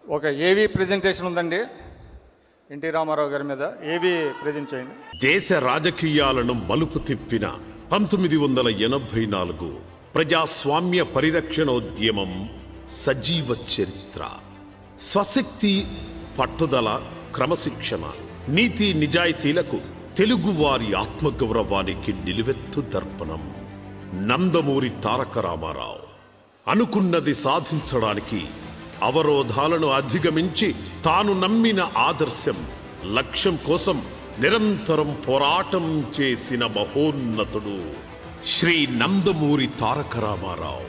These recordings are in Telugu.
ఒక ఏవి ప్రెజెంటేషన్ ఉందండి ఎన్టీ రామారావు గారి మీద. ఏవి ప్రెజెంట్ చేయండి. దేశ రాజకీయాలను మలుపు తిప్పిన 1984 ప్రజాస్వామ్య పరిరక్షణోద్యమం సజీవ చరిత్ర. స్వశక్తి, పట్టుదల, క్రమశిక్షణ, నీతి నిజాయితీలకు తెలుగువారి ఆత్మగౌరవానికి నిలువెత్తు దర్పణం. నందమూరి తారక రామారావు అనుకున్నది సాధించడానికి అవరోధాలను అధిగమించి తాను నమ్మిన ఆదర్శం, లక్ష్యం కోసం నిరంతరం పోరాటం చేసిన మహోన్నతుడు శ్రీ నందమూరి తారక రామారావు.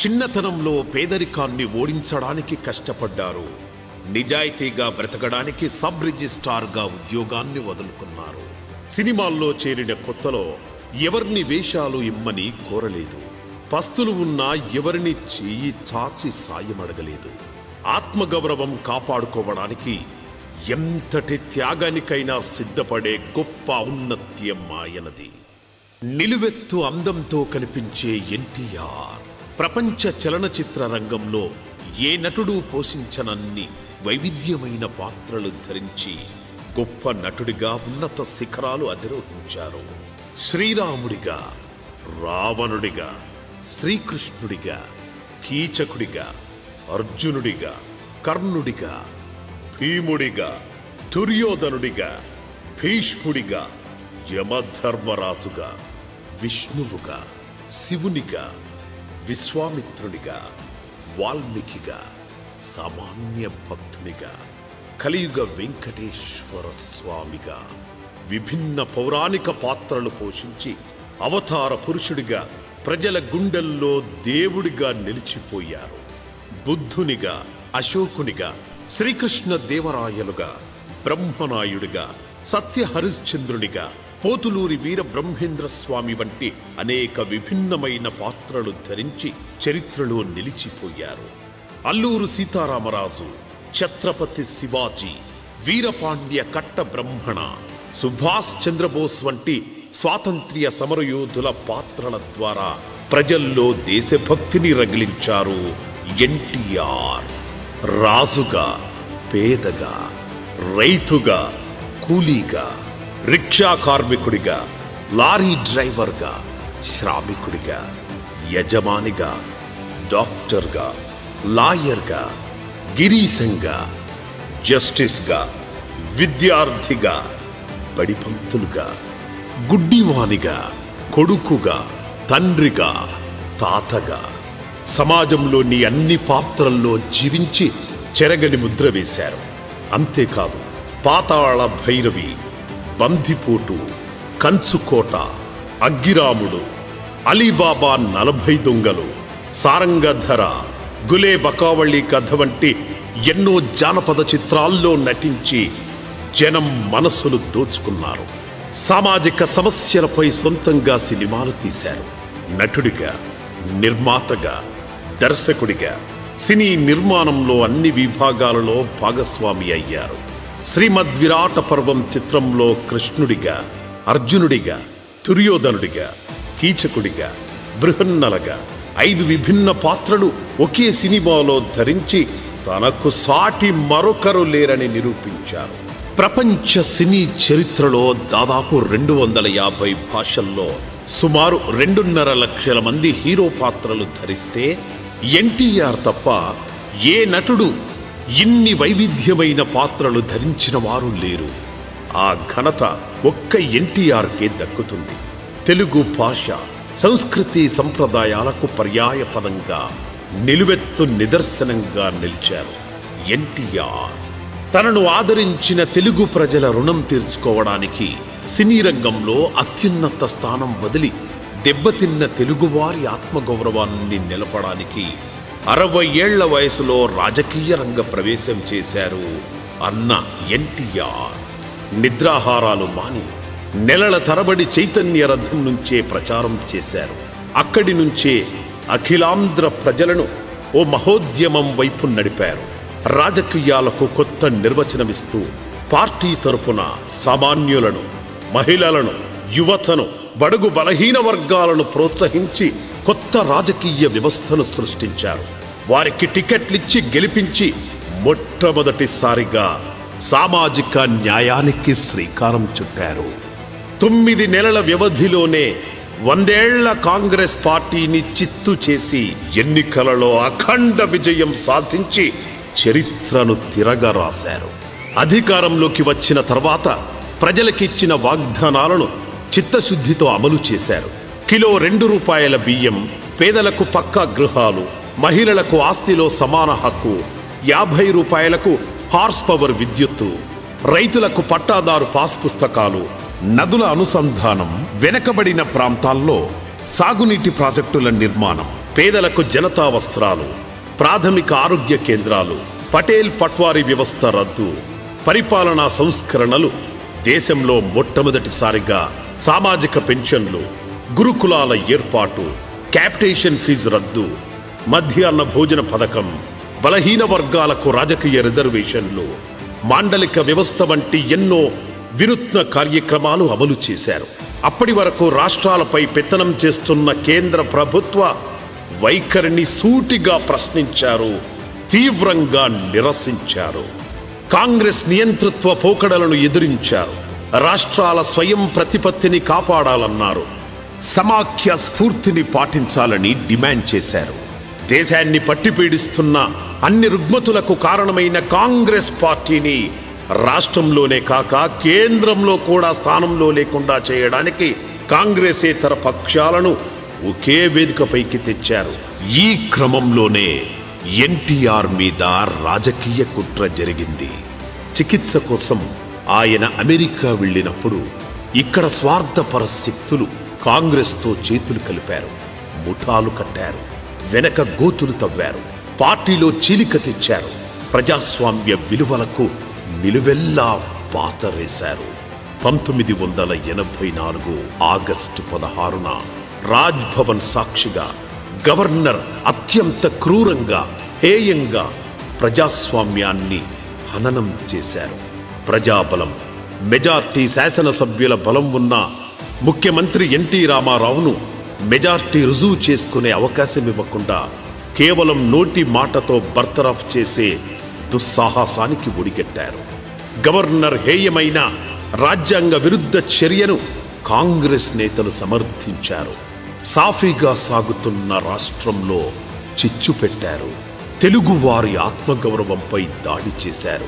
చిన్నతనంలో పేదరికాన్ని ఓడించడానికి కష్టపడ్డారు. నిజాయితీగా బ్రతకడానికి సబ్ రిజిస్ట్రార్గా ఉద్యోగాన్ని వదులుకున్నారు. సినిమాల్లో చేరిన కొత్తలో ఎవరిని వేషాలు ఇమ్మని కోరలేదు. పస్తులు ఉన్నా ఎవరిని చెయ్యి చాచి సాయం అడగలేదు. ఆత్మగౌరవం కాపాడుకోవడానికి ఎంతటి త్యాగానికైనా సిద్ధపడే గొప్ప ఔన్నత్యం ఆయనది. నిలువెత్తు అందంతో కనిపించే ఎన్టీఆర్ ప్రపంచ చలనచిత్ర రంగంలో ఏ నటుడు పోషించనన్ని వైవిధ్యమైన పాత్రలు ధరించి గొప్ప నటుడిగా ఉన్నత శిఖరాలు అధిరోహించారు. శ్రీరాముడిగా, రావణుడిగా, శ్రీకృష్ణుడిగా, కీచకుడిగా, అర్జునుడిగా, కర్ణుడిగా, భీముడిగా, దుర్యోధనుడిగా, భీష్ముడిగా, యమధర్మరాజుగా, విష్ణువుగా, శివునిగా, విశ్వామిత్రునిగా, వాల్మీకిగా, సామాన్య భక్తునిగా, కలియుగ వెంకటేశ్వర స్వామిగా విభిన్న పౌరాణిక పాత్రలు పోషించి అవతార పురుషుడిగా ప్రజల గుండెల్లో దేవుడిగా నిలిచిపోయారు. బుద్ధునిగా, అశోకునిగా, శ్రీకృష్ణ దేవరాయలుగా, బ్రహ్మనాయుడిగా, సత్య హరిశ్చంద్రునిగా, పోతులూరి వీర బ్రహ్మేంద్ర స్వామి వంటి అనేక విభిన్నమైన పాత్రలు ధరించి చరిత్రలో నిలిచిపోయారు. అల్లూరు సీతారామరాజు, ఛత్రపతి శివాజీ, వీరపాండ్య కట్ట బ్రహ్మణ, సుభాష్ చంద్రబోస్ వంటి స్వాతంత్ర్య సమరయోధుల పాత్రల ద్వారా ప్రజల్లో దేశభక్తిని రగిలించారు ఎన్టీఆర్. రాజుగా, పేదగా, రైతుగా, కూలీగా, రిక్షా కార్మికుడిగా, లారీ డ్రైవర్గా, శ్రామికుడిగా, యజమానిగా, డాక్టర్గా, లాయర్గా, గిరీశంగా, జస్టిస్గా, విద్యార్థిగా, బడిపంతులుగా, గుడ్డివానిగా, కొడుకుగా, తండ్రిగా, తాతగా సమాజంలోని అన్ని పాత్రల్లో జీవించి చెరగని ముద్ర వేశారు. అంతేకాదు పాతాళ భైరవి, బందిపోటు, కంచుకోట, అగ్గిరాముడు, అలీబాబా 40 దొంగలు, సారంగధర, గులే బకావళి కథ వంటి ఎన్నో జానపద చిత్రాల్లో నటించి జనం మనసులు దోచుకున్నారు. సామాజిక సమస్యలపై సొంతంగా సినిమాలు తీశారు. నటుడిగా, నిర్మాతగా, దర్శకుడిగా సినీ నిర్మాణంలో అన్ని విభాగాలలో భాగస్వామి అయ్యారు. శ్రీమద్ విరాట పర్వం చిత్రంలో కృష్ణుడిగా, అర్జునుడిగా, దుర్యోధనుడిగా, కీచకుడిగా, బృహన్నలగా 5 విభిన్న పాత్రలు ఒకే సినిమాలో ధరించి తనకు సాటి మరొకరు లేరని నిరూపించారు. ప్రపంచ సినీ చరిత్రలో దాదాపు 250 భాషల్లో సుమారు 2.5 లక్షల మంది హీరో పాత్రలు ధరిస్తే ఎన్టీఆర్ తప్ప ఏ నటుడు ఇన్ని వైవిధ్యమైన పాత్రలు ధరించిన వారు లేరు. ఆ ఘనత ఒక్క ఎన్టీఆర్కే దక్కుతుంది. తెలుగు భాష, సంస్కృతి, సంప్రదాయాలకు పర్యాయ పదంగా నిలువెత్తు నిదర్శనంగా నిలిచారు ఎన్టీఆర్. తనను ఆదరించిన తెలుగు ప్రజల రుణం తీర్చుకోవడానికి సినీ రంగంలో అత్యున్నత స్థానం వదిలి దెబ్బతిన్న తెలుగువారి ఆత్మగౌరవాన్ని నిలపడానికి 60 ఏళ్ల వయసులో రాజకీయ రంగ ప్రవేశం చేశారు అన్న ఎన్టీఆర్. నిద్రాహారాలు మాని నెలల తరబడి చైతన్య రథం నుంచే ప్రచారం చేశారు. అక్కడి నుంచే అఖిలాంధ్ర ప్రజలను ఓ మహోద్యమం వైపు నడిపారు. రాజకీయాలకు కొత్త నిర్వచనమిస్తూ పార్టీ తరపున సామాన్యులను, మహిళలను, యువతను, బడుగు బలహీన వర్గాలను ప్రోత్సహించి కొత్త రాజకీయ వ్యవస్థను సృష్టించారు. వారికి టికెట్లిచ్చి గెలిపించి మొట్టమొదటిసారిగా సామాజిక న్యాయానికి శ్రీకారం చుట్టారు. 9 నెలల వ్యవధిలోనే 100 ఏళ్ల కాంగ్రెస్ పార్టీని చిత్తు చేసి ఎన్నికలలో అఖండ విజయం సాధించి చరిత్రను తిరగరాశారు. అధికారంలోకి వచ్చిన తర్వాత ప్రజలకిచ్చిన వాగ్దానాలను చిత్తశుద్ధితో అమలు చేశారు. కిలో ₹2 బియ్యం, పేదలకు పక్కా గృహాలు, మహిళలకు ఆస్తిలో సమాన హక్కు, ₹50కు హార్స్ పవర్ విద్యుత్తు, రైతులకు పట్టాదారు పాస్ పుస్తకాలు, నదుల అనుసంధానం, వెనకబడిన ప్రాంతాల్లో సాగునీటి ప్రాజెక్టుల నిర్మాణం, పేదలకు జనతా వస్త్రాలు, ప్రాథమిక ఆరోగ్య కేంద్రాలు, పటేల్ పట్వారీ వ్యవస్థ రద్దు, పరిపాలనా సంస్కరణలు, దేశంలో మొట్టమొదటిసారిగా సామాజిక పెన్షన్లు, గురుకులాల ఏర్పాటు, క్యాపిటేషన్ ఫీజు రద్దు, మధ్యాహ్న భోజన పథకం, బలహీన వర్గాలకు రాజకీయ రిజర్వేషన్లు, మాండలిక వ్యవస్థ వంటి ఎన్నో వినూత్న కార్యక్రమాలు అమలు చేశారు. అప్పటి వరకు రాష్ట్రాలపై పెత్తనం చేస్తున్న కేంద్ర ప్రభుత్వ వైఖరిని సూటిగా ప్రశ్నించారు, తీవ్రంగా నిరసించారు. కాంగ్రెస్ నియంతృత్వ పోకడలను ఎదిరించారు. రాష్ట్రాల స్వయం ప్రతిపత్తిని కాపాడాలన్నారు. సమాఖ్య స్ఫూర్తిని పాటించాలని డిమాండ్ చేశారు. దేశాన్ని పట్టిపీడిస్తున్న అన్ని రుగ్మతులకు కారణమైన కాంగ్రెస్ పార్టీని రాష్ట్రంలోనే కాక కేంద్రంలో కూడా స్థానంలో లేకుండా చేయడానికి కాంగ్రెసేతర పక్షాలను ఒకే వేదికపైకి తెచ్చారు. ఈ క్రమంలోనే ఎన్టీఆర్ మీద రాజకీయ కుట్ర జరిగింది. చికిత్స కోసం ఆయన అమెరికా వెళ్ళినప్పుడు ఇక్కడ స్వార్థపర శక్తులు కాంగ్రెస్తో చేతులు కలిపారు, ముఠాలు కట్టారు, వెనక గోతులు తవ్వారు, పార్టీలో చీలిక తెచ్చారు, ప్రజాస్వామ్య విలువలకు నిలువెల్లా పాతరేశారు. 1984 ఆగస్టు 16న రాజ్ భవన్ సాక్షిగా గవర్నర్ అత్యంత క్రూరంగా, హేయంగా ప్రజాస్వామ్యాన్ని హననం చేశారు. ప్రజాబలం, మెజార్టీ శాసనసభ్యుల బలం ఉన్న ముఖ్యమంత్రి ఎన్టీ రామారావును మెజార్టీ రుజువు చేసుకునే అవకాశం ఇవ్వకుండా కేవలం నోటి మాటతో బర్తరఫ్ చేసే దుస్సాహసానికి ఒడిగట్టారు. గవర్నర్ హేయమైన రాజ్యాంగ విరుద్ధ చర్యను కాంగ్రెస్ నేతలు సమర్థించారు. సాఫీగా సాగుతున్న రాష్ట్రంలో చిచ్చు పెట్టారు. తెలుగువారి ఆత్మగౌరవంపై దాడి చేశారు.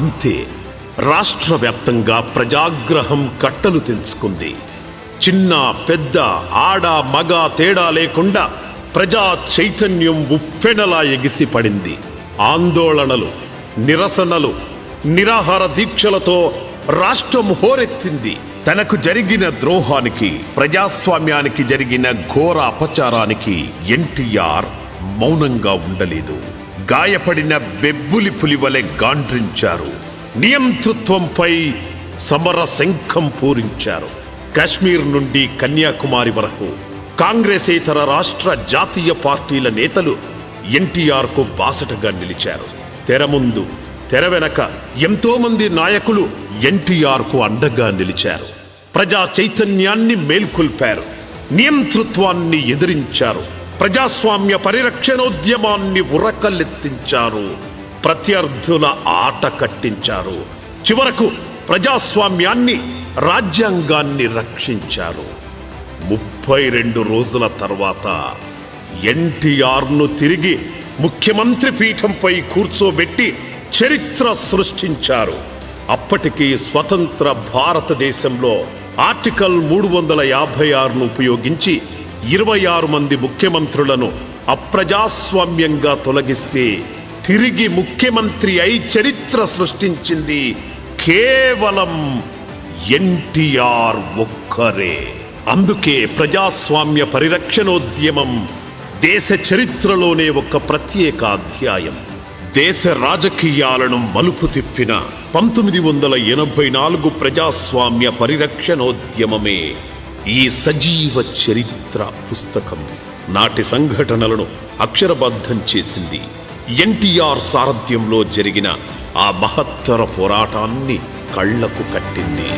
అంతే, రాష్ట్ర వ్యాప్తంగా ప్రజాగ్రహం కట్టలు తెంచుకుంది. చిన్న పెద్ద, ఆడ మగ తేడా లేకుండా ప్రజా చైతన్యం ఉప్పెనలా ఎగిసిపడింది. ఆందోళనలు, నిరసనలు, నిరాహార దీక్షలతో రాష్ట్రం హోరెత్తింది. తనకు జరిగిన ద్రోహానికి, ప్రజాస్వామ్యానికి జరిగిన ఘోర అపచారానికి ఎన్టీఆర్ మౌనంగా ఉండలేదు. గాయపడిన బెబ్బులి పులివలె గాండ్రించారు. నియంతృత్వంపై సమర శంఖం పూరించారు. కాశ్మీర్ నుండి కన్యాకుమారి వరకు కాంగ్రెసేతర రాష్ట్ర జాతీయ పార్టీల నేతలు ఎన్టీఆర్కు బాసటగా నిలిచారు. తెర ముందు, తెర వెనక ఎంతో మంది నాయకులు ఎన్టీఆర్కు అండగా నిలిచారు. ప్రజా చైతన్యాన్ని మేల్కొల్పారు. నియంతృత్వాన్ని ఎదిరించారు. ప్రజాస్వామ్య పరిరక్షణోద్యమాన్ని ఉరకలెత్తించారు. ప్రత్యర్థుల ఆట కట్టించారు. చివరకు ప్రజాస్వామ్యాన్ని, రాజ్యాంగాన్ని రక్షించారు. 32 రోజుల తర్వాత ఎన్టీఆర్ను తిరిగి ముఖ్యమంత్రి పీఠంపై కూర్చోబెట్టి చరిత్ర సృష్టించారు. అప్పటికి స్వతంత్ర భారతదేశంలో ఆర్టికల్ 356ను ఉపయోగించి 26 మంది ముఖ్యమంత్రులను అప్రజాస్వామ్యంగా తొలగిస్తే తిరిగి ముఖ్యమంత్రి అయి చరిత్ర సృష్టించింది కేవలం ఎన్టీఆర్ ఒక్కరే. అందుకే ప్రజాస్వామ్య పరిరక్షణోద్యమం దేశ చరిత్రలోనే ఒక ప్రత్యేక అధ్యాయం. దేశ రాజకీయాలను మలుపు తిప్పిన 1984 ప్రజాస్వామ్య పరిరక్షణోద్యమమే ఈ సజీవ చరిత్ర పుస్తకం. నాటి సంఘటనలను అక్షరబద్ధం చేసింది. ఎన్టీఆర్ సారథ్యంలో జరిగిన ఆ మహత్తర పోరాటాన్ని కళ్లకు కట్టింది.